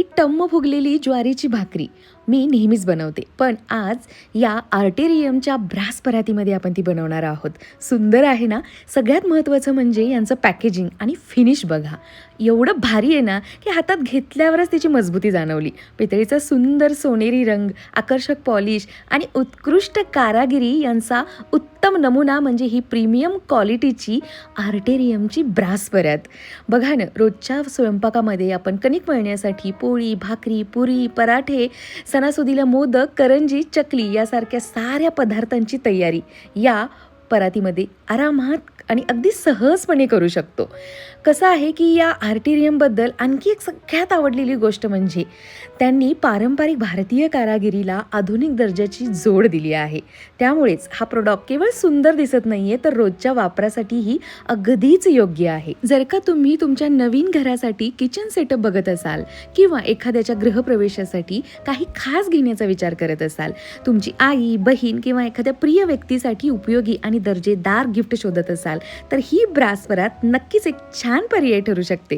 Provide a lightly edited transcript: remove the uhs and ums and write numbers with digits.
ही टम्म फुगलेली ज्वारीची भाकरी मी नेहमीच बनवते. पण आज या आर्टेरियमच्या ब्रास परातीमध्ये आपण ती बनवणार आहोत. सुंदर आहे ना? सगळ्यात महत्त्वाचं म्हणजे यांचं पॅकेजिंग आणि फिनिश बघा. एवढं भारी आहे ना, की हातात घेतल्यावरच त्याची मजबूती जाणवली. पितळीचा सुंदर सोनेरी रंग, आकर्षक पॉलिश आणि उत्कृष्ट कारागिरी यांचा उत्तम नमुना म्हणजे ही प्रीमियम क्वालिटीची आर्टेरियमची ब्रास परात. बघा ना, रोजच्या स्वयंपाकामध्ये आपण कणिक मळण्यासाठी पोळी, भाकरी, पुरी, पराठे, सणासुदीला मोदक, करंजी, चकली यासारख्या साऱ्या पदार्थांची तयारी या परातीमध्ये आरामात आणि अगदी सहजपणे करू शकतो. कसं आहे की या आर्टेरियमबद्दल आणखी एक सगळ्यात आवडलेली गोष्ट म्हणजे त्यांनी पारंपरिक भारतीय कारागिरीला आधुनिक दर्जाची जोड दिली आहे. त्यामुळेच हा प्रॉडक्ट केवळ सुंदर दिसत नाहीये, तर रोजच्या वापरासाठीही अगदीच योग्य आहे. जर का तुम्ही तुमच्या नवीन घरासाठी किचन सेटअप बघत असाल किंवा एखाद्याच्या गृहप्रवेशासाठी काही खास घेण्याचा विचार करत असाल, तुमची आई, बहीण किंवा एखाद्या प्रिय व्यक्तीसाठी उपयोगी आणि दर्जेदार गिफ्ट शोधत असाल, तर ही ब्रास परात नक्कीच एक छान पर्याय ठरू शकते.